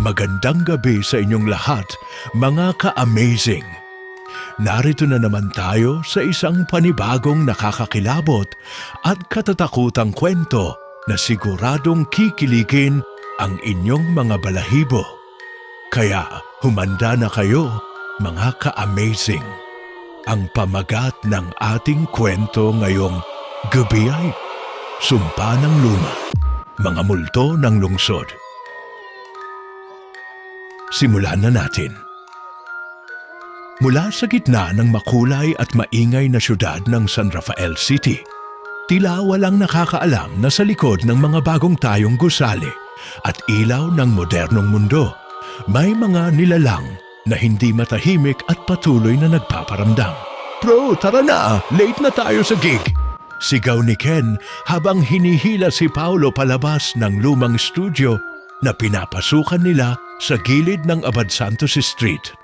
Magandang gabi sa inyong lahat, mga ka-amazing! Narito na naman tayo sa isang panibagong nakakakilabot at katatakutang kwento na siguradong kikiligin ang inyong mga balahibo. Kaya humanda na kayo, mga ka-amazing! Ang pamagat ng ating kwento ngayong gabi ay Sumpa ng Luma, Mga Multo ng Lungsod. Simulan na natin. Mula sa gitna ng makulay at maingay na syudad ng San Rafael City, tila walang nakakaalam na sa likod ng mga bagong tayong gusali at ilaw ng modernong mundo, may mga nilalang na hindi matahimik at patuloy na nagpaparamdam. Bro, tara na! Late na tayo sa gig! Sigaw ni Ken habang hinihila si Paolo palabas ng lumang studio na pinapasukan nila sa gilid ng Abad Santos Street.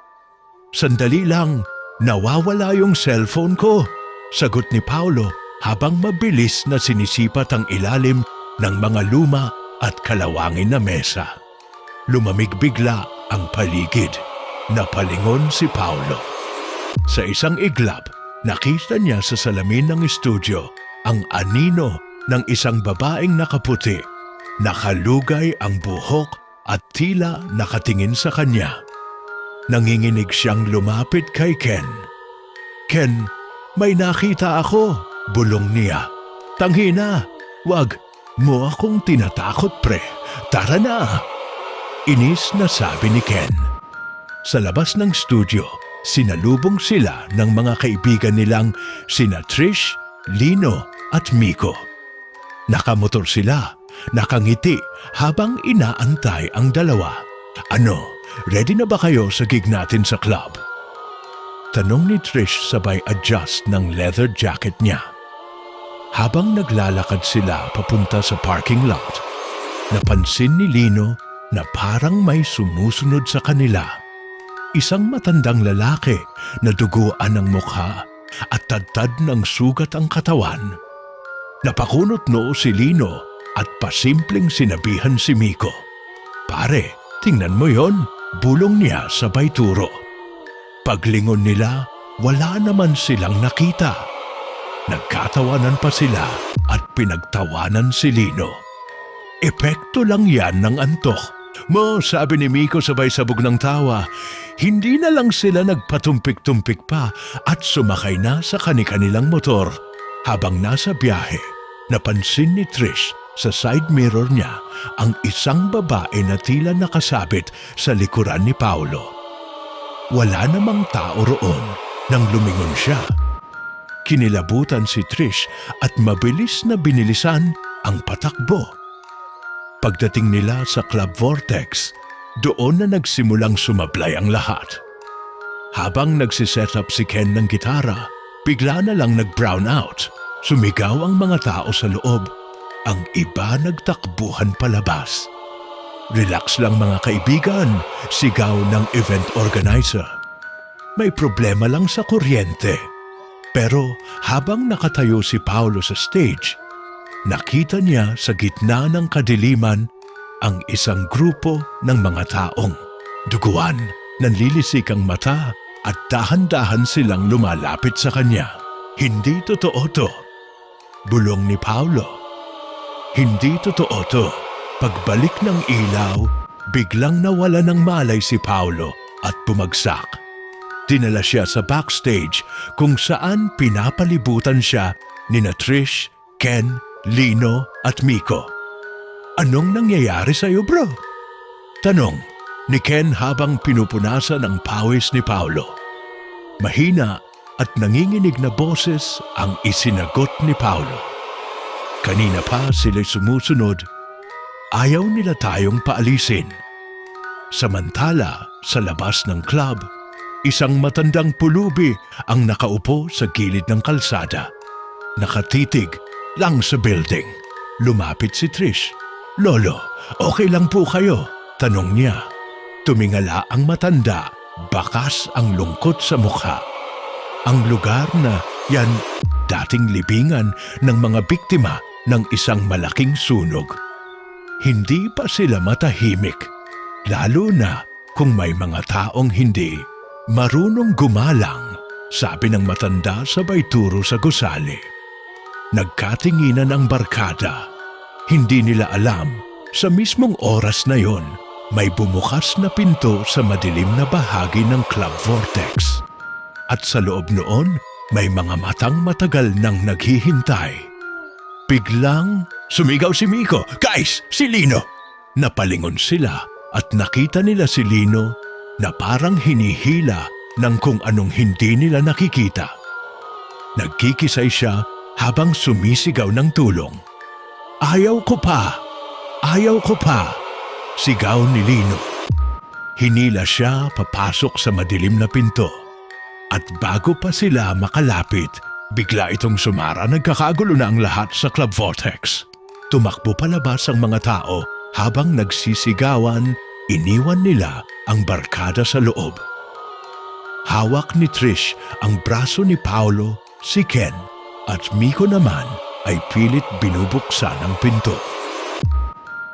Sandali lang, nawawala yung cellphone ko, sagot ni Paolo habang mabilis na sinisipat ang ilalim ng mga luma at kalawangin na mesa. Lumamig bigla ang paligid. Napalingon si Paolo. Sa isang iglap, nakita niya sa salamin ng studio ang anino ng isang babaeng nakaputi. Nakalugay ang buhok at tila nakatingin sa kanya. Nanginginig siyang lumapit kay Ken. Ken, may nakita ako, bulong niya. Tanghina, wag mo akong tinatakot pre. Tara na! Inis na sabi ni Ken. Sa labas ng studio, sinalubong sila ng mga kaibigan nilang sina Trish, Lino at Miko. Nakamotor sila. Nakangiti habang inaantay ang dalawa. Ano, ready na ba kayo sa gig natin sa club? Tanong ni Trish sabay adjust ng leather jacket niya. Habang naglalakad sila papunta sa parking lot, napansin ni Lino na parang may sumusunod sa kanila. Isang matandang lalaki na duguan ng mukha at tadtad ng sugat ang katawan. Napakunot noo si Lino at pasimpleng sinabihan si Miko. Pare, tingnan mo yon, bulong niya sabay turo. Paglingon nila, wala naman silang nakita. Nagkatawanan pa sila at pinagtawanan si Lino. Epekto lang yan ng antok. Mo, sabi ni Miko sabay sabog ng tawa. Hindi na lang sila nagpatumpik-tumpik pa at sumakay na sa kani-kanilang motor. Habang nasa biyahe, napansin ni Trish sa side mirror niya ang isang babae na tila nakasabit sa likuran ni Paolo. Wala namang tao roon nang lumingon siya. Kinilabutan si Trish at mabilis na binilisan ang patakbo. Pagdating nila sa Club Vortex, doon na nagsimulang sumablay ang lahat. Habang nagsiset up si Ken ng gitara, bigla na lang nag-brown out. Sumigaw ang mga tao sa loob. Ang iba nagtakbuhan palabas. Relax lang mga kaibigan, sigaw ng event organizer. May problema lang sa kuryente. Pero habang nakatayo si Paolo sa stage, nakita niya sa gitna ng kadiliman ang isang grupo ng mga taong duguan, nanlilisik ang mata at dahan-dahan silang lumalapit sa kanya. Hindi totoo to, bulong ni Paolo. Hindi totoo to. Pagbalik ng ilaw, biglang nawala ng malay si Paolo at bumagsak. Dinala siya sa backstage kung saan pinapalibutan siya ni Trish, Ken, Lino at Miko. Anong nangyayari sa'yo bro? Tanong ni Ken habang pinupunasan ang pawis ni Paolo. Mahina at nanginginig na boses ang isinagot ni Paolo. Kanina pa sila'y sumusunod. Ayaw nila tayong paalisin. Samantala, sa labas ng club, isang matandang pulubi ang nakaupo sa gilid ng kalsada. Nakatitig lang sa building. Lumapit si Trish. Lolo, okay lang po kayo? Tanong niya. Tumingala ang matanda, bakas ang lungkot sa mukha. Ang lugar na yan dating libingan ng mga biktima ng isang malaking sunog. Hindi pa sila matahimik. Lalo na kung may mga taong hindi marunong gumalang, sabi ng matanda sabay turo sa gusali. Nagkatinginan ang barkada. Hindi nila alam, sa mismong oras na yon, may bumukas na pinto sa madilim na bahagi ng Club Vortex. At sa loob noon, may mga matang matagal nang naghihintay. Biglang sumigaw si Miko, "Guys, si Lino!" Napalingon sila at nakita nila si Lino na parang hinihila ng kung anong hindi nila nakikita. Nagkikisay siya habang sumisigaw ng tulong. "Ayaw ko pa! Ayaw ko pa!" Sigaw ni Lino. Hinila siya papasok sa madilim na pinto. At bago pa sila makalapit, bigla itong sumara. Nagkakagulo na ang lahat sa Club Vortex. Tumakbo palabas ang mga tao habang nagsisigawan, iniwan nila ang barkada sa loob. Hawak ni Trish ang braso ni Paolo, si Ken, at Miko naman ay pilit binubuksan ang pinto.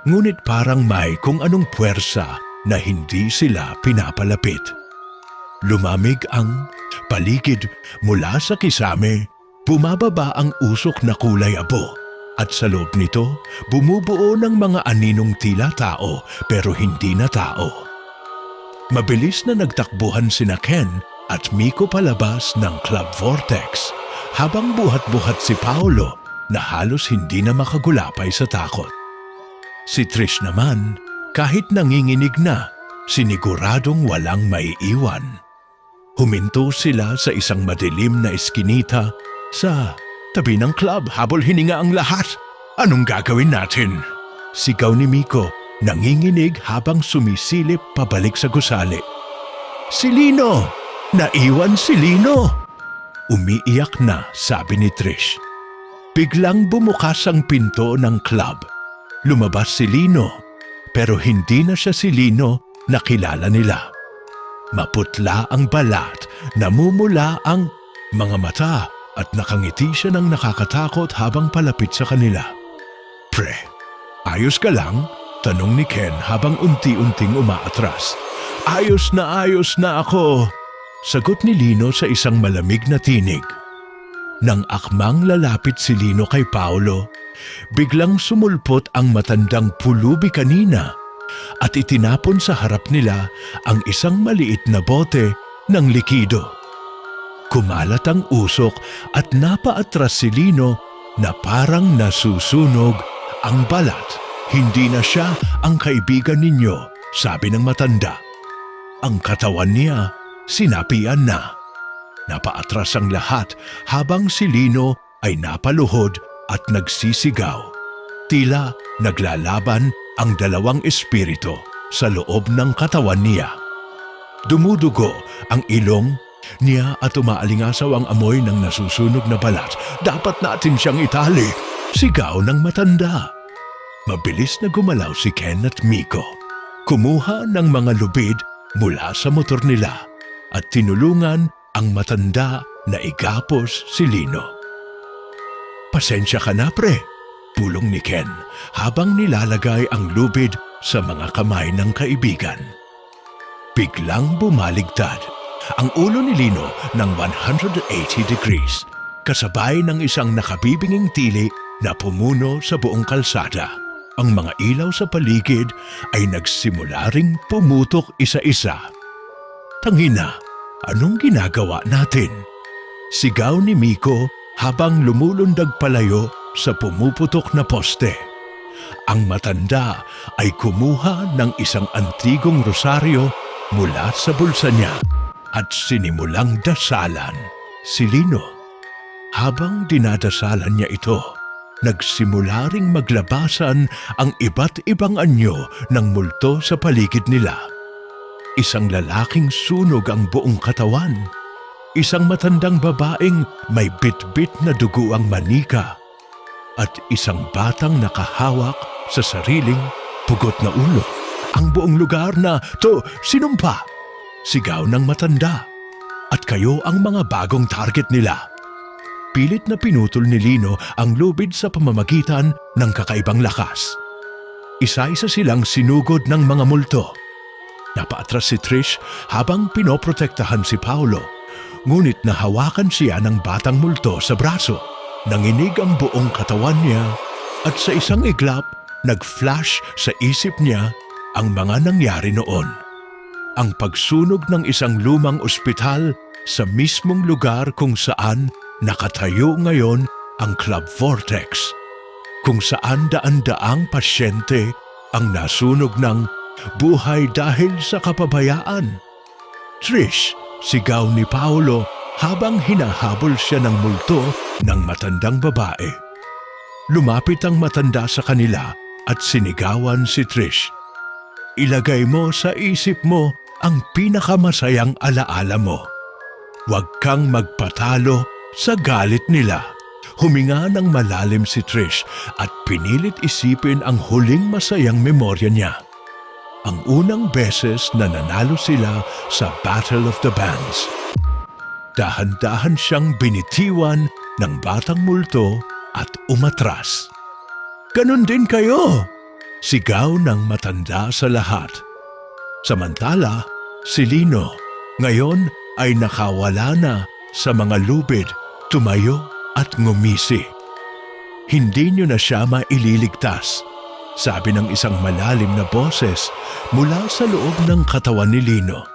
Ngunit parang may kung anong puwersa na hindi sila pinapalapit. Lumamig ang paligid mula sa kisame, bumababa ang usok na kulay abo, at sa loob nito bumubuo ng mga aninong tila tao pero hindi na tao. Mabilis na nagtakbuhan sina Ken at Miko palabas ng Club Vortex habang buhat-buhat si Paolo na halos hindi na makagulapay sa takot. Si Trish naman, kahit nanginginig na, siniguradong walang maiiwan. Huminto sila sa isang madilim na eskinita sa tabi ng club habol hininga ang lahat. "Anong gagawin natin?" Sigaw ni Miko, nanginginig habang sumisilip pabalik sa gusali. "Si Lino! Naiwan si Lino!" Umiiyak na, sabi ni Trish. Biglang bumukas ang pinto ng club. Lumabas si Lino, pero hindi na siya si Lino na kilala nila. Maputla ang balat, namumula ang mga mata at nakangiti siya ng nakakatakot habang palapit sa kanila. "Pre, ayos ka lang?" tanong ni Ken habang unti-unting umaatras. Ayos na ako," sagot ni Lino sa isang malamig na tinig. Nang akmang lalapit si Lino kay Paolo, biglang sumulpot ang matandang pulubi kanina at itinapon sa harap nila ang isang maliit na bote ng likido. Kumalat ang usok at napaatras si Lino na parang nasusunog ang balat. "Hindi na siya ang kaibigan ninyo," sabi ng matanda. Ang katawan niya sinapian na. Napaatras ang lahat habang si Lino ay napaluhod at nagsisigaw. Tila naglalaban ang dalawang espiritu sa loob ng katawan niya. Dumudugo ang ilong niya at umaalingasaw ang amoy ng nasusunog na balat. "Dapat natin siyang itali," sigaw ng matanda. Mabilis na gumalaw si Ken at Miko. Kumuha ng mga lubid mula sa motor nila at tinulungan ang matanda na igapos si Lino. "Pasensya ka na, pre," bulong ni Ken habang nilalagay ang lubid sa mga kamay ng kaibigan. Biglang bumaligtad ang ulo ni Lino ng 180 degrees, kasabay ng isang nakabibinging tili na pumuno sa buong kalsada. Ang mga ilaw sa paligid ay nagsimula ring pumutok isa-isa. "Tangina, anong ginagawa natin?" sigaw ni Miko habang lumulundag palayo sa pumuputok na poste. Ang matanda ay kumuha ng isang antigong rosaryo mula sa bulsa niya at sinimulang dasalan si Lino. Habang dinadasalan niya ito, nagsimula ring maglabasan ang iba't ibang anyo ng multo sa paligid nila. Isang lalaking sunog ang buong katawan. Isang matandang babaeng may bit-bit na dugo ang manika. At isang batang nakahawak sa sariling pugot na ulo. Ang buong lugar na to sinumpa. Sigaw ng matanda. "At kayo ang mga bagong target nila." Pilit na pinutol ni Lino ang lubid sa pamamagitan ng kakaibang lakas. Isa-isa silang sinugod ng mga multo. Napaatras si Trish habang pinoprotektahan si Paolo. Ngunit nahawakan siya ng batang multo sa braso. Nanginig ang buong katawan niya at sa isang iglap, nag-flash sa isip niya ang mga nangyari noon. Ang pagsunog ng isang lumang ospital sa mismong lugar kung saan nakatayo ngayon ang Club Vortex, kung saan daan-daang pasyente ang nasunog ng buhay dahil sa kapabayaan. Trish, sigaw ni Paolo habang hinahabol siya ng multo ng matandang babae. Lumapit ang matanda sa kanila at sinigawan si Trish. Ilagay mo sa isip mo ang pinakamasayang alaala mo. Huwag kang magpatalo sa galit nila. Huminga ng malalim si Trish at pinilit isipin ang huling masayang memorya niya. Ang unang beses na nanalo sila sa Battle of the Bands. Dahan-dahan siyang binitiwan ng batang multo at umatras. "Ganon din kayo!" sigaw ng matanda sa lahat. Samantala, si Lino ngayon ay nakawala na sa mga lubid, tumayo at ngumisi. "Hindi niyo na siya maililigtas," sabi ng isang malalim na boses mula sa loob ng katawan ni Lino.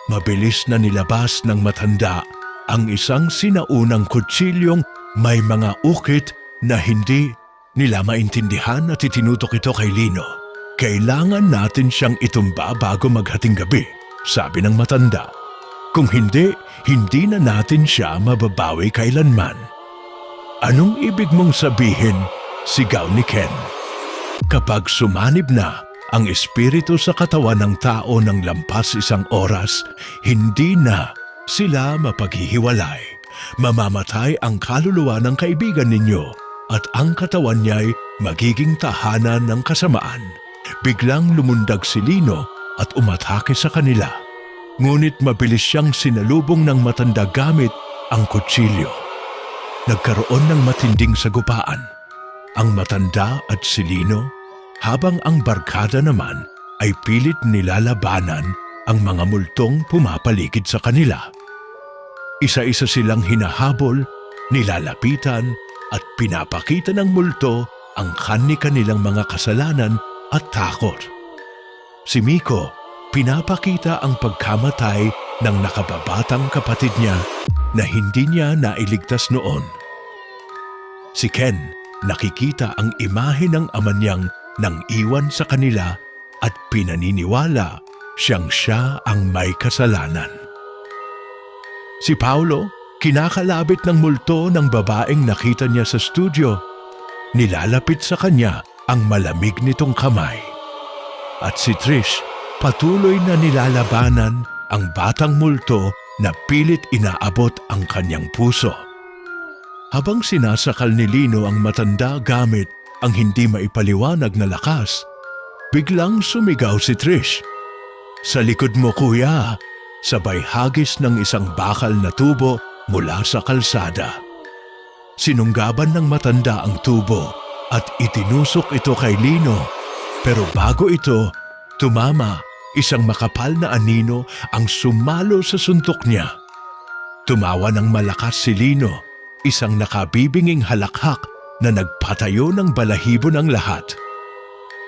Mabilis na nilabas ng matanda ang isang sinaunang kutsilyong may mga ukit na hindi nila maintindihan at itinutok ito kay Lino. "Kailangan natin siyang itumba bago maghating gabi," sabi ng matanda. "Kung hindi, hindi na natin siya mababawi kailanman." "Anong ibig mong sabihin?" sigaw ni Ken. "Kapag sumanib na ang espiritu sa katawan ng tao ng lampas isang oras, hindi na sila mapaghihiwalay. Mamamatay ang kaluluwa ng kaibigan ninyo at ang katawan niya'y magiging tahanan ng kasamaan." Biglang lumundag si Lino at umatake sa kanila. Ngunit mabilis siyang sinalubong ng matanda gamit ang kutsilyo. Nagkaroon ng matinding sagupaan. Ang matanda at si Lino, habang ang barkada naman ay pilit nilalabanan ang mga multong pumapaligid sa kanila. Isa-isa silang hinahabol, nilalapitan at pinapakita ng multo ang kani-kanilang mga kasalanan at takot. Si Miko, pinapakita ang pagkamatay ng nakababatang kapatid niya na hindi niya nailigtas noon. Si Ken, nakikita ang imahe ng ama niyang nang iwan sa kanila at pinaniniwala siya ang may kasalanan. Si Paolo, kinakalabit ng multo ng babaeng nakita niya sa studio. Nilalapit sa kanya ang malamig nitong kamay. At si Trish, patuloy na nilalabanan ang batang multo na pilit inaabot ang kanyang puso. Habang sinasakal ni Lino ang matanda gamit ang hindi maipaliwanag na lakas, biglang sumigaw si Trish. "Sa likod mo, kuya!" sabay hagis ng isang bakal na tubo mula sa kalsada. Sinunggaban ng matanda ang tubo at itinusok ito kay Lino. Pero bago ito tumama, isang makapal na anino ang sumalo sa suntok niya. Tumawa ng malakas si Lino, isang nakabibinging halakhak na nagpatayo ng balahibo ng lahat.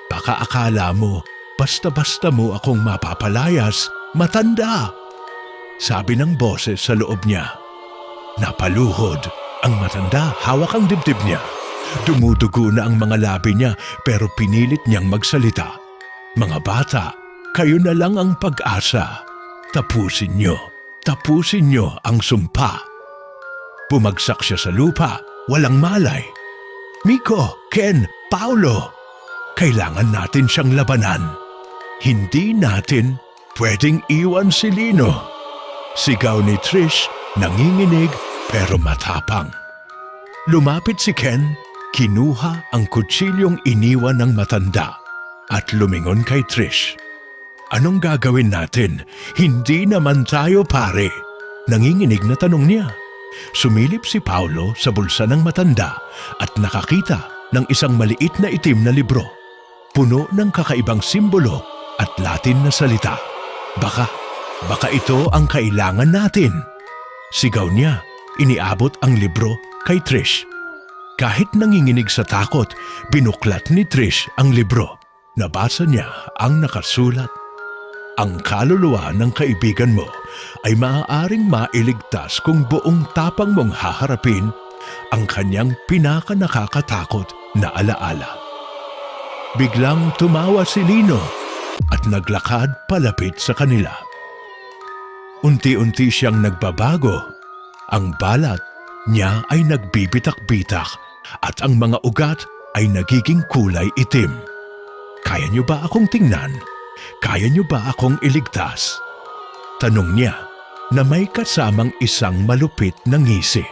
"Baka akala mo, basta-basta mo akong mapapalayas, matanda!" sabi ng boses sa loob niya. Napaluhod ang matanda, hawak ang dibdib niya. Dumudugo na ang mga labi niya pero pinilit niyang magsalita. "Mga bata, kayo na lang ang pag-asa. Tapusin niyo ang sumpa." Bumagsak siya sa lupa, walang malay. "Miko, Ken, Paolo, kailangan natin siyang labanan. Hindi natin pwedeng iwan si Lino." Sigaw ni Trish, nanginginig pero matapang. Lumapit si Ken, kinuha ang kutsilyong iniwan ng matanda at lumingon kay Trish. "Anong gagawin natin? Hindi naman tayo pare." Nanginginig na tanong niya. Sumilip si Paolo sa bulsa ng matanda at nakakita ng isang maliit na itim na libro. Puno ng kakaibang simbolo at Latin na salita. Baka ito ang kailangan natin. Sigaw niya, iniabot ang libro kay Trish. Kahit nanginginig sa takot, binuklat ni Trish ang libro. Nabasa niya ang nakasulat. Ang kaluluwa ng kaibigan mo ay maaaring mailigtas kung buong tapang mong haharapin ang kanyang pinakanakakatakot na alaala. Biglang tumawa si Lino at naglakad palapit sa kanila. Unti-unti siyang nagbabago. Ang balat niya ay nagbibitak-bitak at ang mga ugat ay nagiging kulay itim. Kaya niyo ba akong tingnan? Kaya niyo ba akong iligtas? Tanong niya na may kasamang isang malupit na ngisi.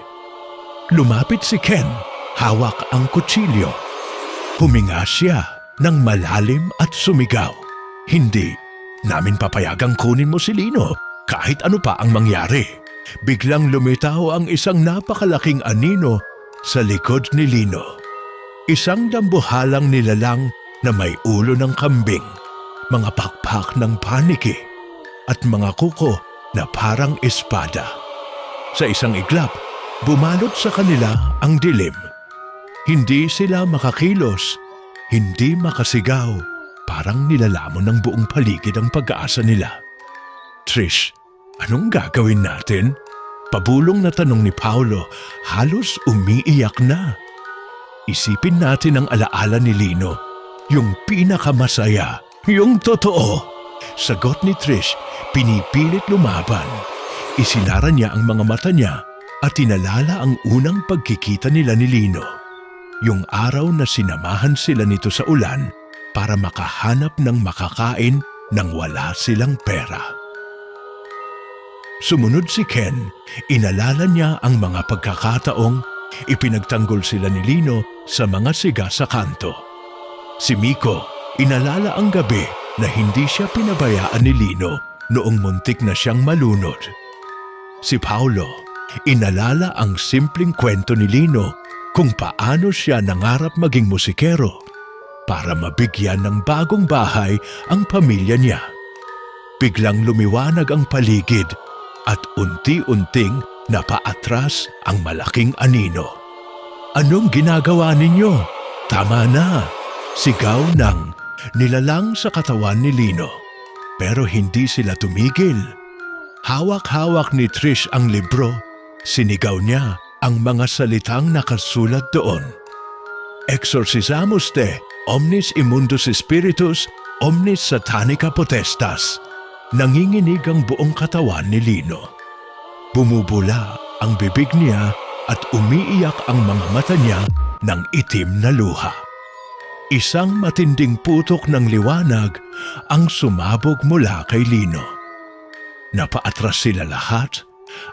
Lumapit si Ken, hawak ang kutsilyo. Huminga siya ng malalim at sumigaw. Hindi namin papayagang kunin mo si Lino kahit ano pa ang mangyari. Biglang lumitaw ang isang napakalaking anino sa likod ni Lino. Isang dambuhalang nilalang na may ulo ng kambing, mga pakpak ng paniki, at mga kuko na parang espada. Sa isang iglap, bumalot sa kanila ang dilim. Hindi sila makakilos, hindi makasigaw, parang nilalamon ng buong paligid ang pag-aasa nila. Trish, anong gagawin natin? Pabulong na tanong ni Paolo, halos umiiyak na. Isipin natin ang alaala ni Lino, yung pinakamasaya, yung totoo. Sagot ni Trish, pinipilit lumaban. Isinara niya ang mga mata niya at tinalala ang unang pagkikita nila ni Lino. Yung araw na sinamahan sila nito sa ulan para makahanap ng makakain nang wala silang pera. Sumunod si Ken, inalala niya ang mga pagkakataong ipinagtanggol sila ni Lino sa mga siga sa kanto. Si Miko, inalala ang gabi na hindi siya pinabayaan ni Lino noong muntik na siyang malunod. Si Paolo, inalala ang simpleng kwento ni Lino kung paano siya nangarap maging musikero para mabigyan ng bagong bahay ang pamilya niya. Biglang lumiwanag ang paligid at unti-unting napaatras ang malaking anino. Anong ginagawa ninyo? Tama na! Sigaw ng nilalang sa katawan ni Lino. Pero hindi sila tumigil. Hawak-hawak ni Trish ang libro. Sinigaw niya ang mga salitang nakasulat doon. Exorcizamus te, omnis immundus spiritus, omnis satanica potestas. Nanginginig ang buong katawan ni Lino. Bumubula ang bibig niya at umiiyak ang mga mata niya ng itim na luha. Isang matinding putok ng liwanag ang sumabog mula kay Lino. Napaatras sila lahat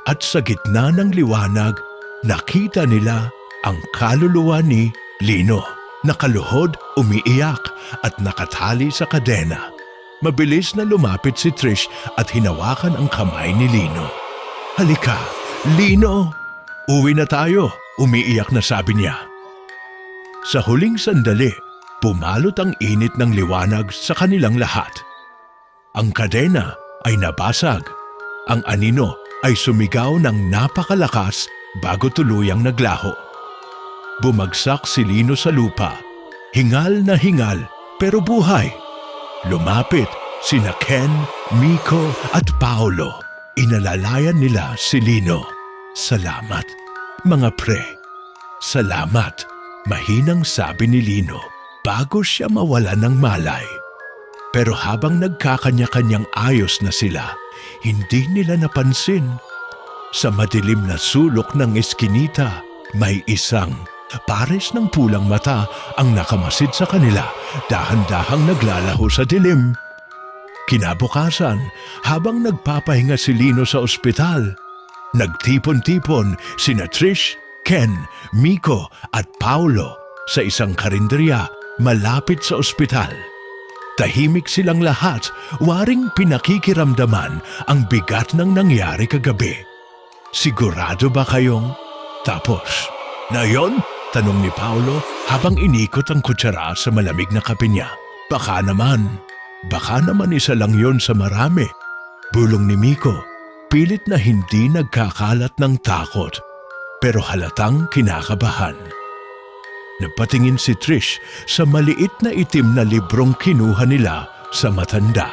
at sa gitna ng liwanag nakita nila ang kaluluwa ni Lino. Nakaluhod, umiiyak at nakatali sa kadena. Mabilis na lumapit si Trish at hinawakan ang kamay ni Lino. Halika, Lino! Uwi na tayo, umiiyak na sabi niya. Sa huling sandali, pumalot ang init ng liwanag sa kanilang lahat. Ang kadena ay nabasag. Ang anino ay sumigaw ng napakalakas bago tuluyang naglaho. Bumagsak si Lino sa lupa. Hingal na hingal pero buhay. Lumapit sina Ken, Miko at Paolo. Inalalayan nila si Lino. Salamat, mga pre. Salamat, mahinang sabi ni Lino bago siya mawala ng malay. Pero habang nagkakanya-kanyang ayos na sila, hindi nila napansin. Sa madilim na sulok ng eskinita, may isang pares ng pulang mata ang nakamasid sa kanila, dahan-dahang naglalaho sa dilim. Kinabukasan, habang nagpapahinga si Lino sa ospital, nagtipon-tipon sina Trish, Ken, Miko at Paolo sa isang karinderya malapit sa ospital. Tahimik silang lahat, waring pinakikiramdaman ang bigat ng nangyari kagabi. Sigurado ba kayong tapos? Na yon? Tanong ni Paolo habang inikot ang kutsara sa malamig na kape niya. Baka naman. Baka naman isa lang yon sa marami. Bulong ni Miko, pilit na hindi nagkakalat ng takot, pero halatang kinakabahan. Napatingin si Trish sa maliit na itim na librong kinuha nila sa matanda.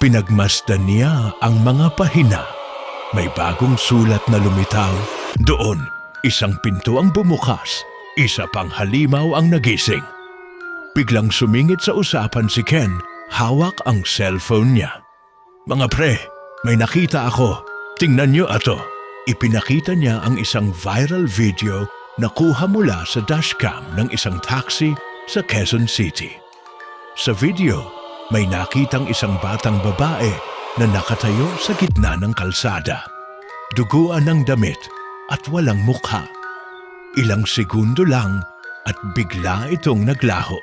Pinagmasdan niya ang mga pahina. May bagong sulat na lumitaw. Doon, isang pinto ang bumukas, isa pang halimaw ang nagising. Biglang sumingit sa usapan si Ken, hawak ang cellphone niya. "Mga pre, may nakita ako. Tingnan niyo ato." Ipinakita niya ang isang viral video na kuha mula sa dashcam ng isang taxi sa Quezon City. Sa video, may nakitang isang batang babae na nakatayo sa gitna ng kalsada. Duguan ng damit at walang mukha. Ilang segundo lang at bigla itong naglaho.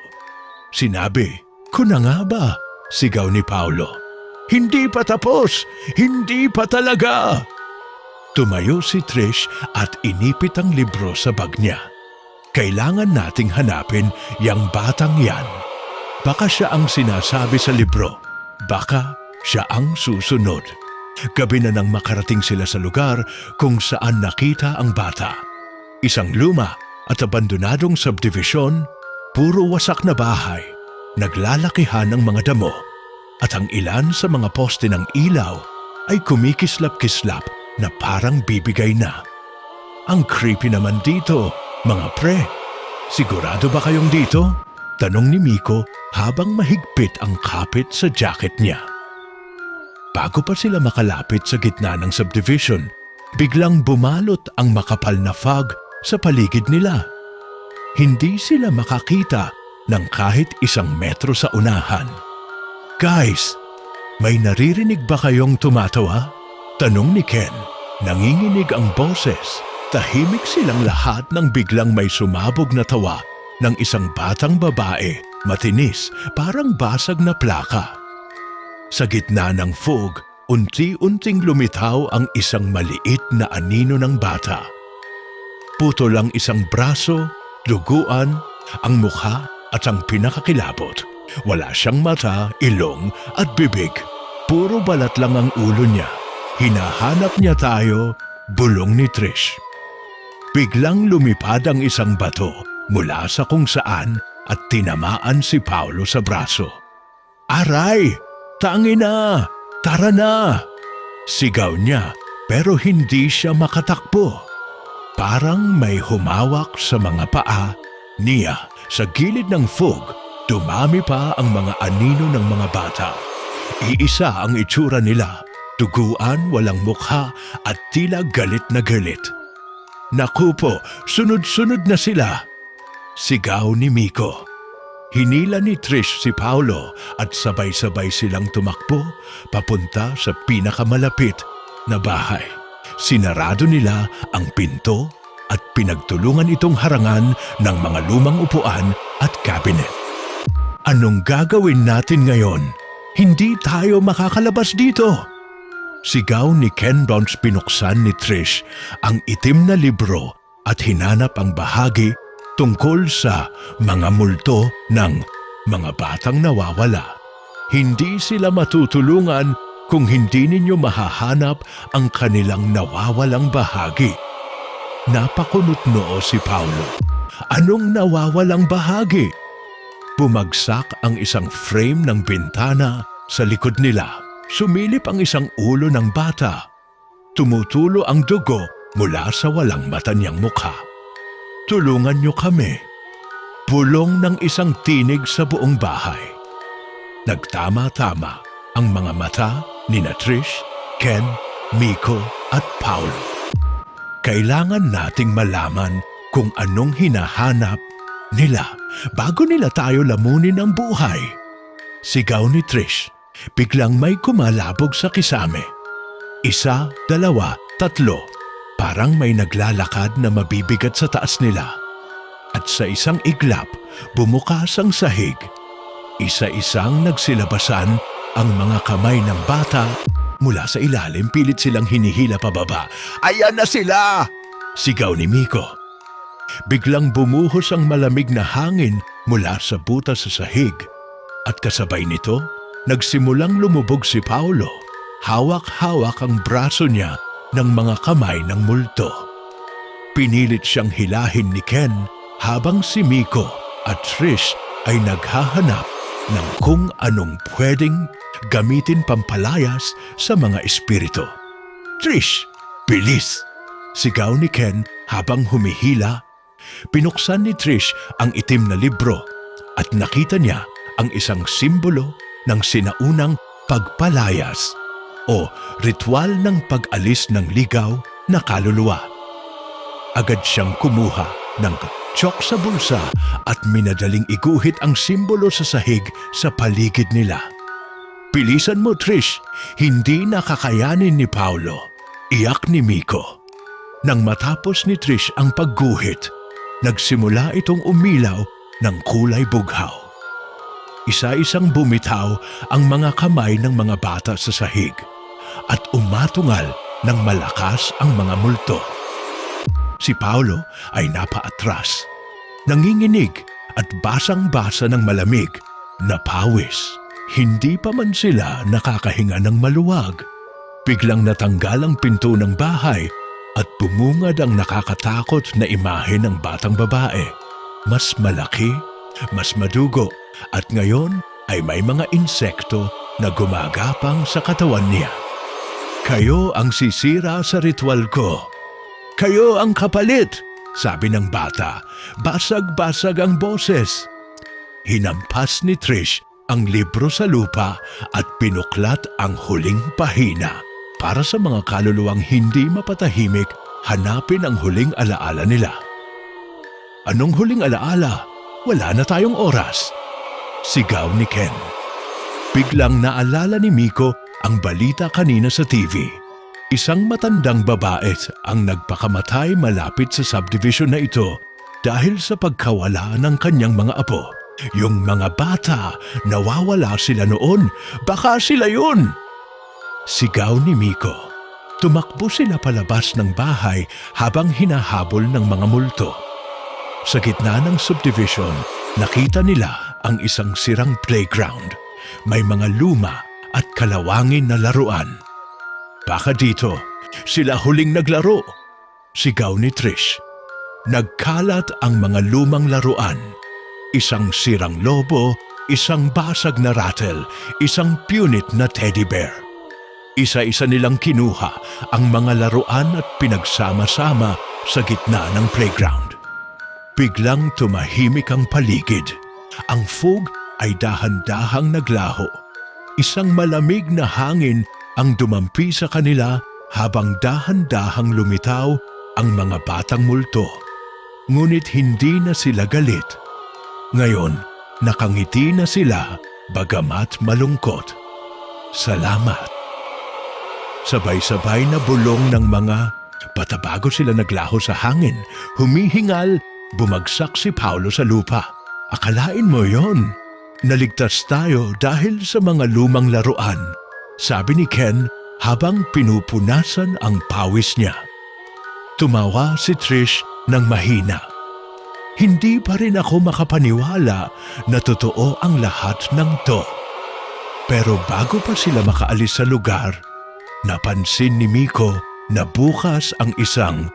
Sinabi, "Ko na nga ba?" Sigaw ni Paulo. "Hindi pa tapos! Hindi pa talaga!" Tumayo si Trish at inipit ang libro sa bag niya. "Kailangan nating hanapin yang batang yan. Baka siya ang sinasabi sa libro. Baka siya ang susunod." Gabi na nang makarating sila sa lugar kung saan nakita ang bata. Isang luma at abandonadong subdivision, puro wasak na bahay, naglalakihan ng mga damo, at ang ilan sa mga poste ng ilaw ay kumikislap-kislap na parang bibigay na. "Ang creepy naman dito, mga pre. Sigurado ba kayong dito?" Tanong ni Miko habang mahigpit ang kapit sa jacket niya. Bago pa sila makalapit sa gitna ng subdivision, biglang bumalot ang makapal na fog sa paligid nila. Hindi sila makakita ng kahit 1 metro sa unahan. "Guys, may naririnig ba kayong tumatawa?" Tanong ni Ken. Nanginginig ang boses. Tahimik silang lahat nang biglang may sumabog na tawa ng isang batang babae, matinis, parang basag na plaka. Sa gitna ng fog, unti-unting lumitaw ang isang maliit na anino ng bata. Putol ang isang braso, duguan, ang mukha at ang pinakakilabot. Wala siyang mata, ilong at bibig. Puro balat lang ang ulo niya. "Hinahanap niya tayo," bulong ni Trish. Biglang lumipad ang isang bato mula sa kung saan at tinamaan si Paulo sa braso. "Aray! Tangina! Tara na!" Sigaw niya pero hindi siya makatakbo. Parang may humawak sa mga paa niya. Sa gilid ng fog, dumami pa ang mga anino ng mga bata. Iisa ang itsura nila, duguan, walang mukha at tila galit na galit. "Naku po, sunod-sunod na sila!" Sigaw ni Miko. Hinila ni Trish si Paulo at sabay-sabay silang tumakbo papunta sa pinakamalapit na bahay. Sinarado nila ang pinto at pinagtulungan itong harangan ng mga lumang upuan at cabinet. "Anong gagawin natin ngayon? Hindi tayo makakalabas dito!" Sigaw ni Ken Bounce. Pinuksan ni Trish ang itim na libro at hinanap ang bahagi tungkol sa mga multo ng mga batang nawawala. "Hindi sila matutulungan kung hindi ninyo mahahanap ang kanilang nawawalang bahagi." Napakunot noo si Paulo. "Anong nawawalang bahagi?" Bumagsak ang isang frame ng bintana sa likod nila. Sumilip ang isang ulo ng bata. Tumutulo ang dugo mula sa walang mata niyang mukha. "Tulungan niyo kami." Bulong ng isang tinig sa buong bahay. Nagtama-tama ang mga mata ni Trish, Ken, Miko at Paulo. Kailangan nating malaman kung anong hinahanap nila bago nila tayo lamunin ang buhay. Sigaw ni Trish. Biglang may kumalabog sa kisame. 1, 2, 3. Parang may naglalakad na mabibigat sa taas nila. At sa isang iglap, bumukas ang sahig. Isa-isang nagsilabasan ang mga kamay ng bata. Mula sa ilalim, pilit silang hinihila pababa. "Ayan na sila!" Sigaw ni Miko. Biglang bumuhos ang malamig na hangin mula sa butas sa sahig. At kasabay nito, nagsimulang lumubog si Paulo. Hawak-hawak ang braso niya ng mga kamay ng multo. Pinilit siyang hilahin ni Ken habang si Miko at Trish ay naghahanap ng kung anong pwedeng gamitin pampalayas sa mga espiritu. "Trish, bilis!" sigaw ni Ken habang humihila. Pinuksan ni Trish ang itim na libro at nakita niya ang isang simbolo ng sinaunang pagpalayas o ritual ng pag-alis ng ligaw na kaluluwa. Agad siyang kumuha ng tsock sa bulsa at minadaling iguhit ang simbolo sa sahig sa paligid nila. "Bilisan mo, Trish! Hindi nakakayanin ni Paulo," iyak ni Miko. Nang matapos ni Trish ang pagguhit, nagsimula itong umilaw ng kulay bughaw. Isa-isang bumitaw ang mga kamay ng mga bata sa sahig at umatungal ng malakas ang mga multo. Si Paulo ay napaatras, nanginginig at basang-basa ng malamig na pawis. Hindi pa man sila nakakahinga ng maluwag. Biglang natanggal ang pinto ng bahay at bumungad ang nakakatakot na imahe ng batang babae. Mas malaki, mas madugo, at ngayon ay may mga insekto na gumagapang sa katawan niya. "Kayo ang sisira sa ritual ko. Kayo ang kapalit," sabi ng bata. Basag-basag ang boses. Hinampas ni Trish ang libro sa lupa at pinuklat ang huling pahina. Para sa mga kaluluwang hindi mapatahimik, hanapin ang huling alaala nila. "Anong huling alaala? Wala na tayong oras," sigaw ni Ken. Biglang naalala ni Miko ang balita kanina sa TV. Isang matandang babae ang nagpakamatay malapit sa subdivision na ito dahil sa pagkawala ng kanyang mga apo. Yung mga bata, nawawala sila noon. Baka sila yun! Sigaw ni Miko. Tumakbo sila palabas ng bahay habang hinahabol ng mga multo. Sa gitna ng subdivision, nakita nila ang isang sirang playground. May mga luma at kalawangin na laruan. "Baka dito, sila huling naglaro," sigaw ni Trish. Nagkalat ang mga lumang laruan. Isang sirang lobo, isang basag na rattle, isang punit na teddy bear. Isa-isa nilang kinuha ang mga laruan at pinagsama-sama sa gitna ng playground. Biglang tumahimik ang paligid. Ang fog ay dahan-dahang naglaho. Isang malamig na hangin ang dumampi sa kanila habang dahan-dahang lumitaw ang mga batang multo. Ngunit hindi na sila galit. Ngayon, nakangiti na sila bagamat malungkot. "Salamat." Sabay-sabay na bulong ng mga bata bago sila naglaho sa hangin. Humihingal, bumagsak si Paulo sa lupa. "Akalain mo yon? Naligtas tayo dahil sa mga lumang laruan," sabi ni Ken habang pinupunasan ang pawis niya. Tumawa si Trish ng mahina. "Hindi pa rin ako makapaniwala na totoo ang lahat ng to." Pero bago pa sila makaalis sa lugar, napansin ni Miko na bukas ang isang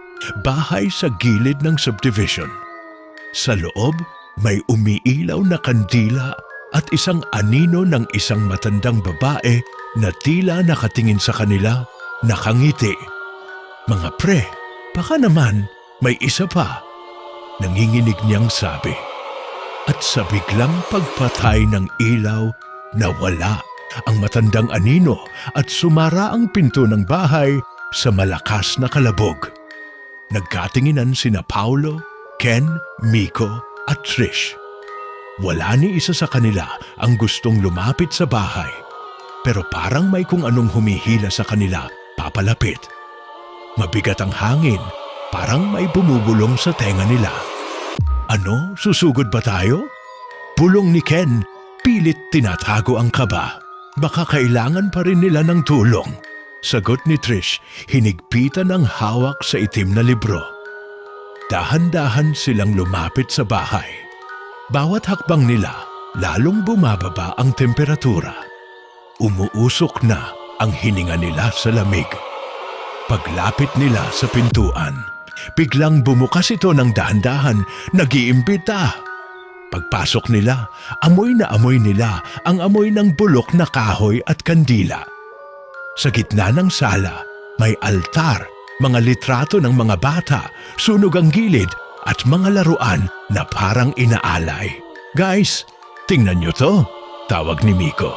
bahay sa gilid ng subdivision. Sa loob, may umiilaw na kandila at isang anino ng isang matandang babae na tila nakatingin sa kanila, nakangiti. "Mga pre, baka naman may isa pa," nanginginig niyang sabi. At sa biglang pagpatay ng ilaw, nawala ang matandang anino at sumara ang pinto ng bahay sa malakas na kalabog. Nagkatinginan sina Paulo, Ken, Miko at Trish. Wala ni isa sa kanila ang gustong lumapit sa bahay, pero parang may kung anong humihila sa kanila papalapit. Mabigat ang hangin, parang may bumubulong sa tenga nila. "Ano, susugod ba tayo?" Bulong ni Ken, pilit tinatago ang kaba. "Baka kailangan pa rin nila ng tulong." Sagot ni Trish, hinigpitan ang hawak sa itim na libro. Dahan-dahan silang lumapit sa bahay. Bawat hakbang nila, lalong bumababa ang temperatura. Umuusok na ang hininga nila sa lamig. Paglapit nila sa pintuan, biglang bumukas ito ng dahan-dahan, nag-iimbita. Pagpasok nila, amoy na amoy nila ang amoy ng bulok na kahoy at kandila. Sa gitna ng sala, may altar, mga litrato ng mga bata, sunog ang gilid at mga laruan na parang inaalay. Guys, tingnan nyo to, tawag ni Miko.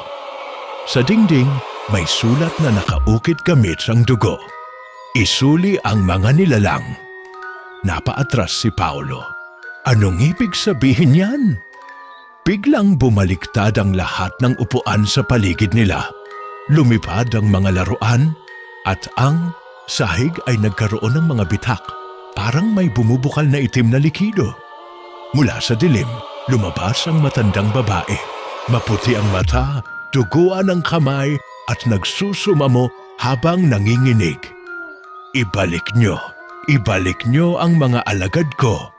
Sa dingding, may sulat na nakaukit gamit ang dugo. Isuli ang mga nilalang. Napaatras si Paolo. Anong ibig sabihin yan? Biglang bumaliktad ang lahat ng upuan sa paligid nila. Lumipad ang mga laruan at ang sahig ay nagkaroon ng mga bitak. Parang may bumubukal na itim na likido. Mula sa dilim, lumabas ang matandang babae. Maputi ang mata, duguan ang kamay at nagsusumamo habang nanginginig. Ibalik nyo ang mga alagad ko.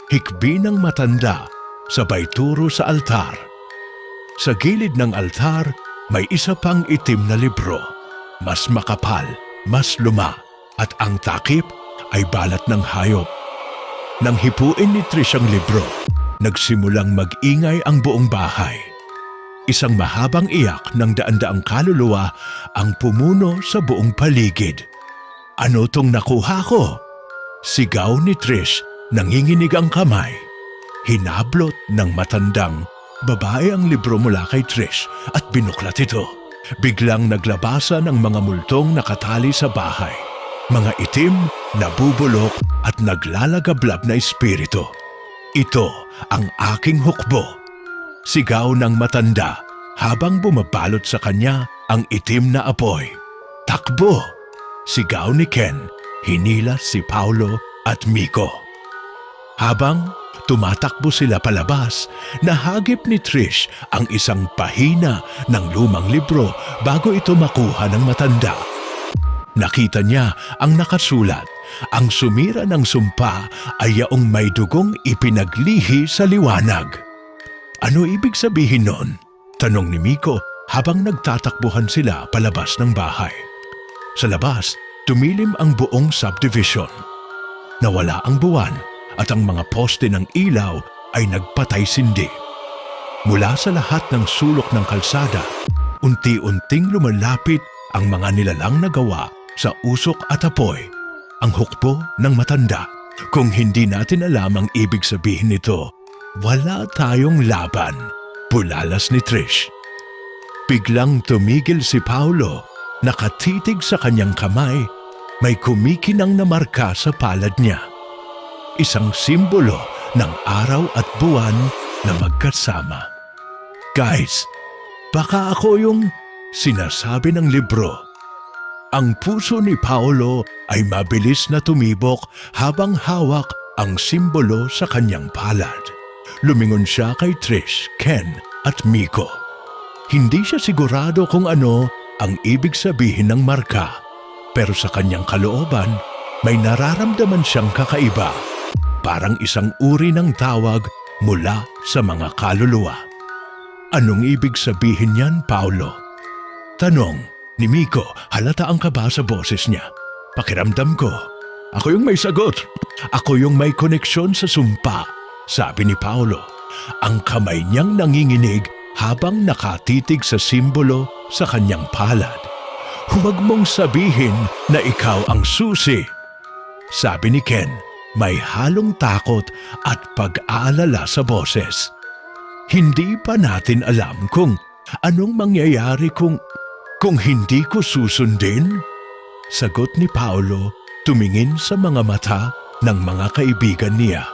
Hikbi ng matanda, sabay turo sa altar. Sa gilid ng altar, may isa pang itim na libro. Mas makapal, mas luma, at ang takip ay balat ng hayop. Nang hipuin ni Trish ang libro, nagsimulang mag-ingay ang buong bahay. Isang mahabang iyak ng daan-daang kaluluwa ang pumuno sa buong paligid. Ano tong nakuha ko? Sigaw ni Trish, nanginginig ang kamay. Hinablot ng matandang babae ang libro mula kay Trish at binuklat ito. Biglang naglabasa ng mga multong nakatali sa bahay. Mga itim, nabubulok at naglalagablab na espiritu. Ito ang aking hukbo. Sigaw ng matanda habang bumabalot sa kanya ang itim na apoy. Takbo! Sigaw ni Ken, hinila si Paolo at Miko. Habang tumatakbo sila palabas, nahagip ni Trish ang isang pahina ng lumang libro bago ito makuha ng matanda. Nakita niya ang nakasulat, ang sumira ng sumpa ay yaong may dugong ipinaglihi sa liwanag. Ano ibig sabihin nun? Tanong ni Miko habang nagtatakbuhan sila palabas ng bahay. Sa labas, tumilim ang buong subdivision. Nawala ang buwan at ang mga poste ng ilaw ay nagpatay-sindi. Mula sa lahat ng sulok ng kalsada, unti-unting lumalapit ang mga nilalang na gawa sa usok at apoy, ang hukbo ng matanda. Kung hindi natin alam ang ibig sabihin nito, wala tayong laban, bulalas ni Trish. Biglang tumigil si Paolo, nakatitig sa kanyang kamay, may kumikinang na marka sa palad niya. Isang simbolo ng araw at buwan na magkasama. Guys, baka ako yung sinasabi ng libro. Ang puso ni Paolo ay mabilis na tumibok habang hawak ang simbolo sa kanyang palad. Lumingon siya kay Trish, Ken at Miko. Hindi siya sigurado kung ano ang ibig sabihin ng marka, pero sa kanyang kalooban, may nararamdaman siyang kakaiba. Parang isang uri ng tawag mula sa mga kaluluwa. Anong ibig sabihin niyan, Paolo? Tanong ni Miko, halata ang kaba sa boses niya. Pakiramdam ko, ako yung may sagot. Ako yung may koneksyon sa sumpa, sabi ni Paolo. Ang kamay niyang nanginginig habang nakatitig sa simbolo sa kanyang palad. Huwag mong sabihin na ikaw ang susi, sabi ni Ken. May halong takot at pag-aalala sa boses. Hindi pa natin alam kung anong mangyayari kung hindi ko susundin? Sagot ni Paolo, tumingin sa mga mata ng mga kaibigan niya.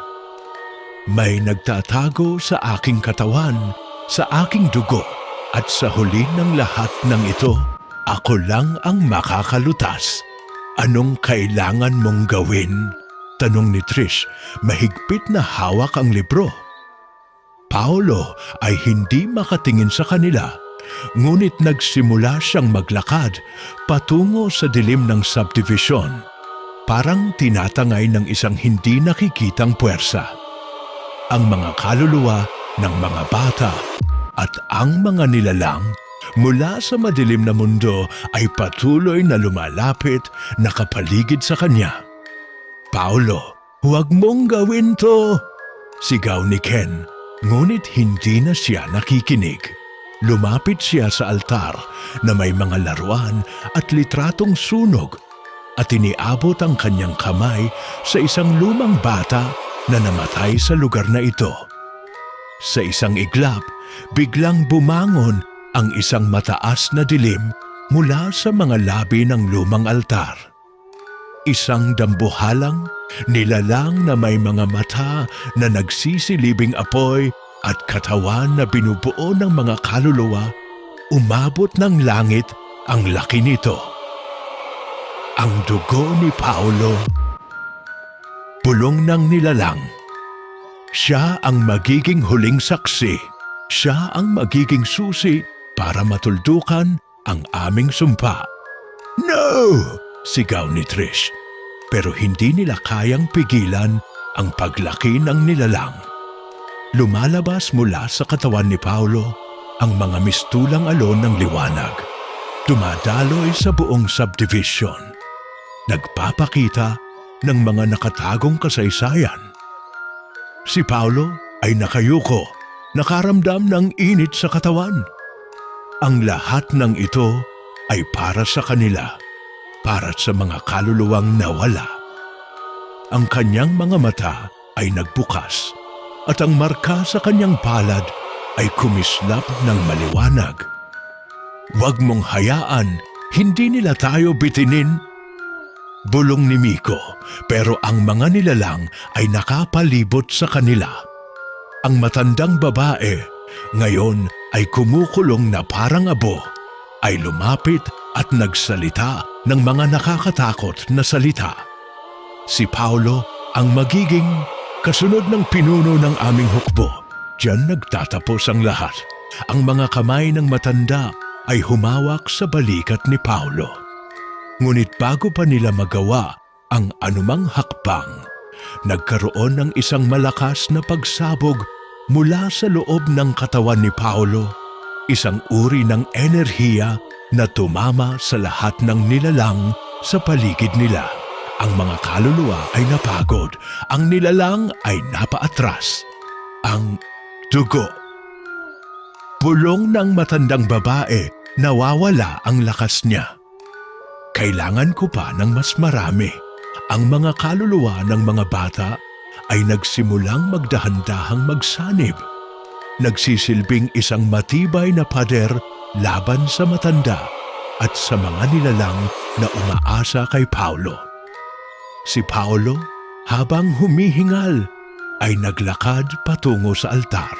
May nagtatago sa aking katawan, sa aking dugo, at sa huli ng lahat ng ito, ako lang ang makakalutas. Anong kailangan mong gawin? Tanong ni Trish, mahigpit na hawak ang libro. Paolo ay hindi makatingin sa kanila, ngunit nagsimula siyang maglakad patungo sa dilim ng subdivision, parang tinatangay ng isang hindi nakikitang puwersa. Ang mga kaluluwa ng mga bata at ang mga nilalang mula sa madilim na mundo ay patuloy na lumalapit nakapaligid sa kanya. "Paolo, huwag mong gawin to!" sigaw ni Ken, ngunit hindi na siya nakikinig. Lumapit siya sa altar na may mga laruan at litratong sunog at iniabot ang kanyang kamay sa isang lumang bata na namatay sa lugar na ito. Sa isang iglap, biglang bumangon ang isang mataas na dilim mula sa mga labi ng lumang altar. Isang dambuhalang, nilalang na may mga mata na nagsisilibing apoy at katawan na binubuo ng mga kaluluwa, umabot ng langit ang laki nito. Ang dugo ni Paolo. Bulong ng nilalang. Siya ang magiging huling saksi. Siya ang magiging susi para matuldukan ang aming sumpa. "No!" sigaw ni Trish. Pero hindi nila kayang pigilan ang paglaki ng nilalang. Lumalabas mula sa katawan ni Paolo ang mga mistulang alon ng liwanag. Dumadaloy sa buong subdivision. Nagpapakita ng mga nakatagong kasaysayan. Si Paolo ay nakayuko, nakaramdam ng init sa katawan. Ang lahat ng ito ay para sa kanila, para sa mga kaluluwang nawala. Ang kanyang mga mata ay nagbukas at ang marka sa kanyang palad ay kumislap ng maliwanag. "Huwag mong hayaan, hindi nila tayo bitinin," bulong ni Miko, pero ang mga nilalang ay nakapalibot sa kanila. Ang matandang babae, ngayon ay kumukulong na parang abo, ay lumapit at nagsalita ng mga nakakatakot na salita. Si Paolo ang magiging kasunod ng pinuno ng aming hukbo. Diyan nagtatapos ang lahat. Ang mga kamay ng matanda ay humawak sa balikat ni Paolo. Ngunit bago pa nila magawa ang anumang hakbang, nagkaroon ng isang malakas na pagsabog mula sa loob ng katawan ni Paolo, isang uri ng enerhiya na tumama sa lahat ng nilalang sa paligid nila. Ang mga kaluluwa ay napagod, ang nilalang ay napaatras. Ang dugo. Bulong ng matandang babae, nawawala ang lakas niya. "Kailangan ko pa ng mas marami." Ang mga kaluluwa ng mga bata ay nagsimulang magdahan-dahang magsanib. Nagsisilbing isang matibay na pader laban sa matanda at sa mga nilalang na umaasa kay Paolo. Si Paolo, habang humihingal, ay naglakad patungo sa altar.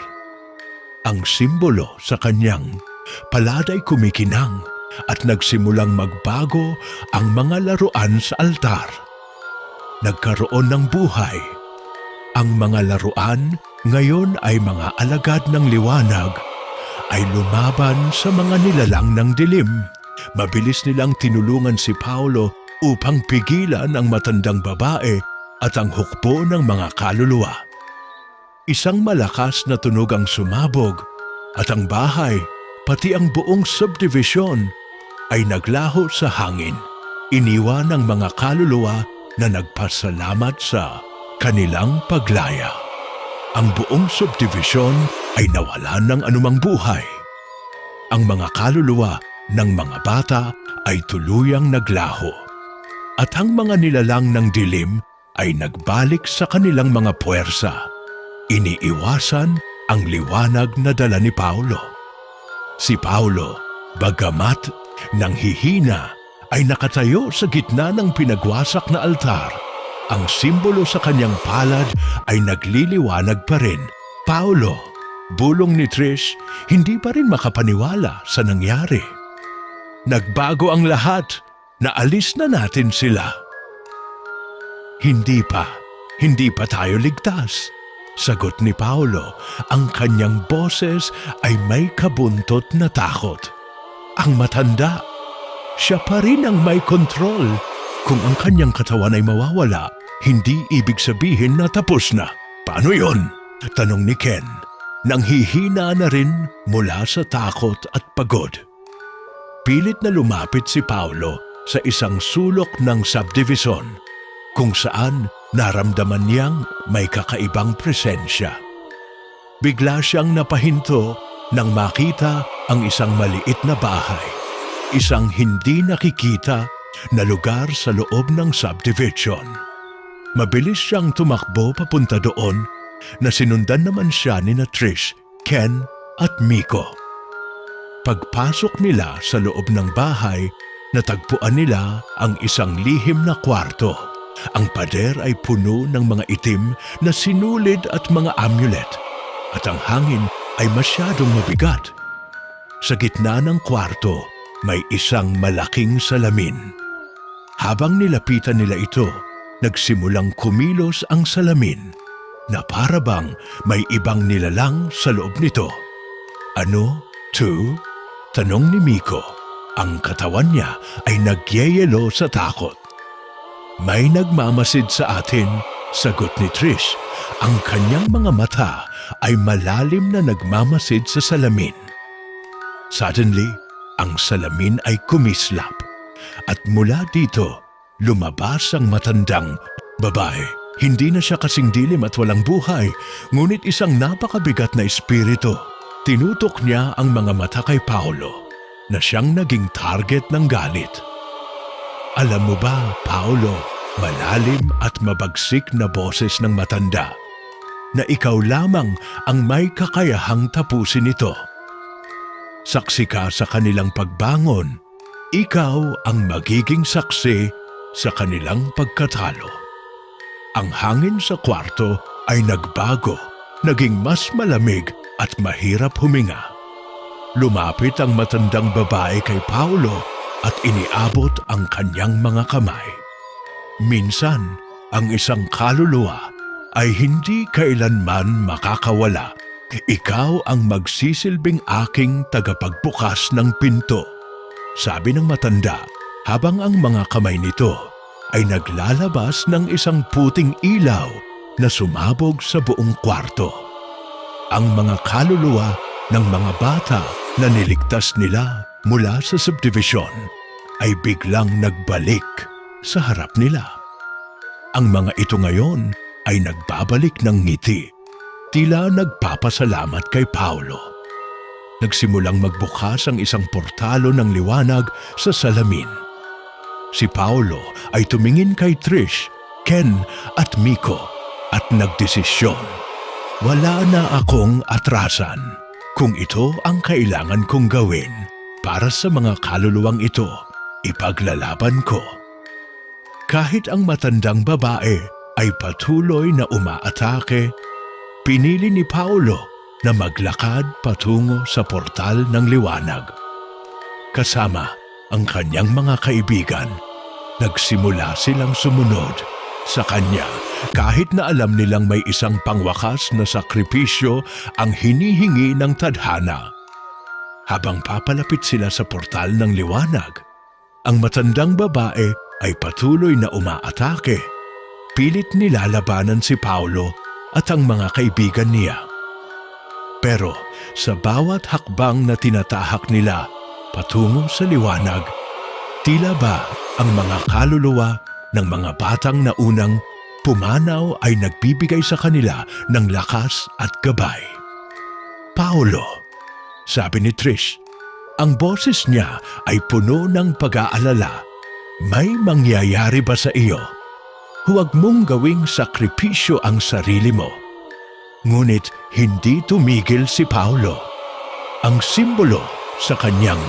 Ang simbolo sa kanyang palad ay kumikinang at nagsimulang magbago ang mga laruan sa altar. Nagkaroon ng buhay. Ang mga laruan ngayon ay mga alagad ng liwanag, ay lumaban sa mga nilalang ng dilim. Mabilis nilang tinulungan si Paolo upang pigilan ang matandang babae at ang hukbo ng mga kaluluwa. Isang malakas na tunog ang sumabog at ang bahay, pati ang buong subdivision, ay naglaho sa hangin. Iniwan ng mga kaluluwa na nagpasalamat sa kanilang paglaya. Ang buong subdivision ay nawalan ng anumang buhay. Ang mga kaluluwa ng mga bata ay tuluyang naglaho. At ang mga nilalang ng dilim ay nagbalik sa kanilang mga puwersa. Iniiwasan ang liwanag na dala ni Paolo. Si Paolo, bagamat nanghihina, ay nakatayo sa gitna ng pinagwasak na altar. Ang simbolo sa kanyang palad ay nagliliwanag pa rin. "Paolo," bulong ni Trish, hindi pa rin makapaniwala sa nangyari. "Nagbago ang lahat. Naalis na natin sila." Hindi pa tayo ligtas," sagot ni Paolo. Ang kanyang boses ay may kabuntot na takot. Ang matanda, siya pa rin ang may kontrol. Kung ang kanyang katawan ay mawawala, hindi ibig sabihin na tapos na. "Paano yon?" tanong ni Ken. Nanghihina na rin mula sa takot at pagod. Pilit na lumapit si Paolo sa isang sulok ng subdivision kung saan naramdaman niyang may kakaibang presensya. Bigla siyang napahinto nang makita ang isang maliit na bahay, isang hindi nakikita na lugar sa loob ng subdivision. Mabilis siyang tumakbo papunta doon na sinundan naman siya ni Trish, Ken at Miko. Pagpasok nila sa loob ng bahay, natagpuan nila ang isang lihim na kwarto. Ang pader ay puno ng mga itim na sinulid at mga amulet, at ang hangin ay masyadong mabigat. Sa gitna ng kwarto, may isang malaking salamin. Habang nilapitan nila ito, nagsimulang kumilos ang salamin na para bang may ibang nilalang sa loob nito. Ano? To? Tanong ni Miko. Ang katawan niya ay nagyeyelo sa takot. May nagmamasid sa atin, sagot ni Trish. Ang kanyang mga mata ay malalim na nagmamasid sa salamin. Suddenly, ang salamin ay kumislap at mula dito lumabas ang matandang babae. Hindi na siya kasing dilim at walang buhay, ngunit isang napakabigat na espiritu. Tinutok niya ang mga mata kay Paolo na siyang naging target ng galit. Alam mo ba, Paolo, malalim at mabagsik na boses ng matanda, na ikaw lamang ang may kakayahang tapusin ito. Saksi ka sa kanilang pagbangon, ikaw ang magiging saksi sa kanilang pagkatalo. Ang hangin sa kwarto ay nagbago, naging mas malamig at mahirap huminga. Lumapit ang matandang babae kay Paolo at iniabot ang kanyang mga kamay. Minsan, ang isang kaluluwa ay hindi kailanman makakawala. Ikaw ang magsisilbing aking tagapagbukas ng pinto, sabi ng matanda habang ang mga kamay nito ay naglalabas ng isang puting ilaw na sumabog sa buong kwarto. Ang mga kaluluwa ng mga bata na niligtas nila mula sa subdivision ay biglang nagbalik sa harap nila. Ang mga ito ngayon ay nagbabalik ng ngiti, tila nagpapasalamat kay Paolo. Nagsimulang magbukas ang isang portalo ng liwanag sa salamin. Si Paolo ay tumingin kay Trish, Ken at Miko at nagdesisyon. Wala na akong atrasan kung ito ang kailangan kong gawin para sa mga kaluluwang ito, ipaglalaban ko. Kahit ang matandang babae ay patuloy na umaatake, pinili ni Paolo na maglakad patungo sa portal ng liwanag. Kasama ang kanyang mga kaibigan, nagsimula silang sumunod sa kanya kahit na alam nilang may isang pangwakas na sakripisyo ang hinihingi ng tadhana. Habang papalapit sila sa portal ng liwanag, ang matandang babae ay patuloy na umaatake. Pilit nilalabanan si Paolo at ang mga kaibigan niya. Pero sa bawat hakbang na tinatahak nila patungo sa liwanag, tila ba ang mga kaluluwa ng mga batang naunang pumanaw ay nagbibigay sa kanila ng lakas at gabay. Paolo, sabi ni Trish, ang boses niya ay puno ng pag-aalala. May mangyayari ba sa iyo? Huwag mong gawing sakripisyo ang sarili mo. Ngunit hindi tumigil si Paolo. Ang simbolo sa kanyang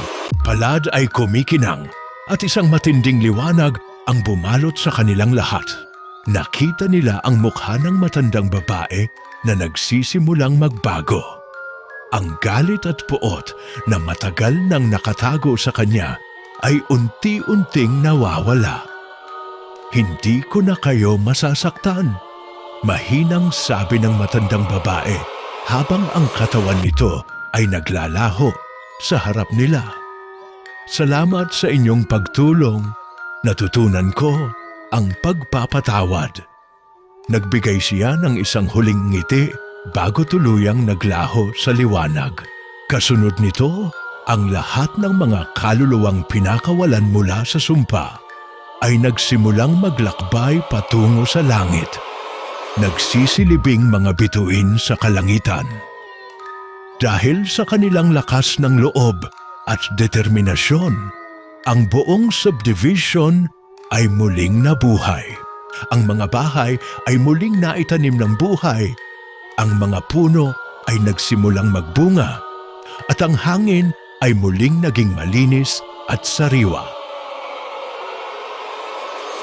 palad ay kumikinang at isang matinding liwanag ang bumalot sa kanilang lahat. Nakita nila ang mukha ng matandang babae na nagsisimulang magbago. Ang galit at puot na matagal nang nakatago sa kanya ay unti-unting nawawala. Hindi ko na kayo masasaktan, mahinang sabi ng matandang babae habang ang katawan nito ay naglalaho sa harap nila. Salamat sa inyong pagtulong. Natutunan ko ang pagpapatawad. Nagbigay siya ng isang huling ngiti bago tuluyang naglaho sa liwanag. Kasunod nito, ang lahat ng mga kaluluwang pinakawalan mula sa sumpa ay nagsimulang maglakbay patungo sa langit. Nagsisilibing mga bituin sa kalangitan. Dahil sa kanilang lakas ng loob at determinasyon, ang buong subdivision ay muling nabuhay. Ang mga bahay ay muling naitanim ng buhay. Ang mga puno ay nagsimulang magbunga. At ang hangin ay muling naging malinis at sariwa.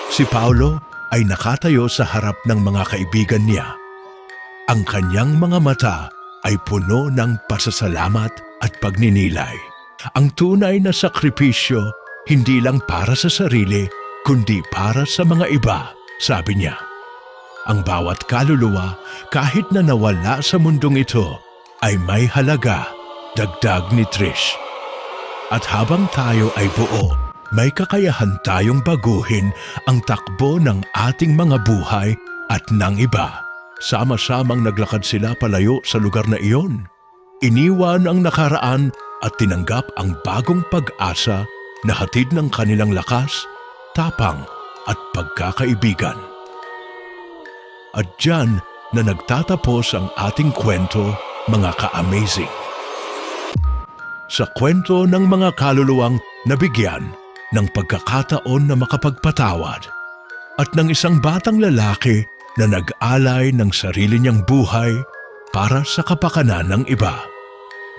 Si Paulo ay nakatayo sa harap ng mga kaibigan niya. Ang kanyang mga mata ay puno ng pasasalamat at pagninilay. Ang tunay na sakripisyo hindi lang para sa sarili, kundi para sa mga iba, sabi niya. Ang bawat kaluluwa, kahit na nawala sa mundong ito, ay may halaga, dagdag ni Trish. At habang tayo ay buo, may kakayahan tayong baguhin ang takbo ng ating mga buhay at ng iba. Sama-samang naglakad sila palayo sa lugar na iyon. Iniwan ang nakaraan at tinanggap ang bagong pag-asa na hatid ng kanilang lakas, tapang at pagkakaibigan. At diyan na nagtatapos ang ating kwento, mga ka-amazing. Sa kwento ng mga kaluluwang nabigyan ng pagkakataon na makapagpatawad at ng isang batang lalaki na nag-alay ng sarili niyang buhay para sa kapakanan ng iba.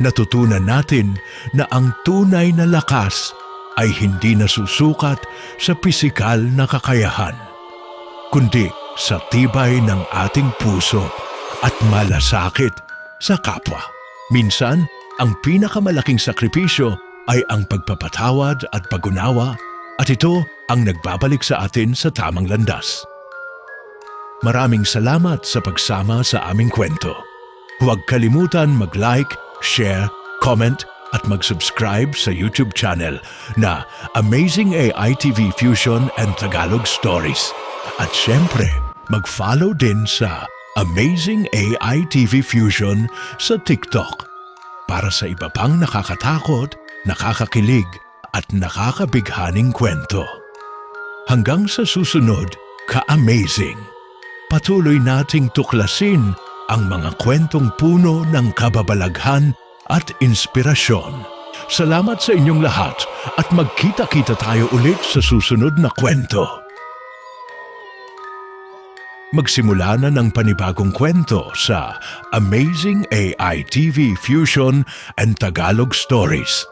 Natutunan natin na ang tunay na lakas ay hindi nasusukat sa pisikal na kakayahan, kundi sa tibay ng ating puso at malasakit sa kapwa. Minsan, ang pinakamalaking sakripisyo ay ang pagpapatawad at pag-unawa, at ito ang nagbabalik sa atin sa tamang landas. Maraming salamat sa pagsama sa aming kwento. Huwag kalimutan mag-like, share, comment at mag-subscribe sa YouTube channel na Amazing AI TV Fusion and Tagalog Stories. At syempre, mag-follow din sa Amazing AI TV Fusion sa TikTok para sa iba pang nakakatakot, nakakakilig at nakakabighaning kwento. Hanggang sa susunod, ka-amazing! Patuloy nating tuklasin ang mga kwentong puno ng kababalaghan at inspirasyon. Salamat sa inyong lahat at magkita-kita tayo ulit sa susunod na kwento. Magsimula na ng panibagong kwento sa Amazing AI TV Fusion and Tagalog Stories.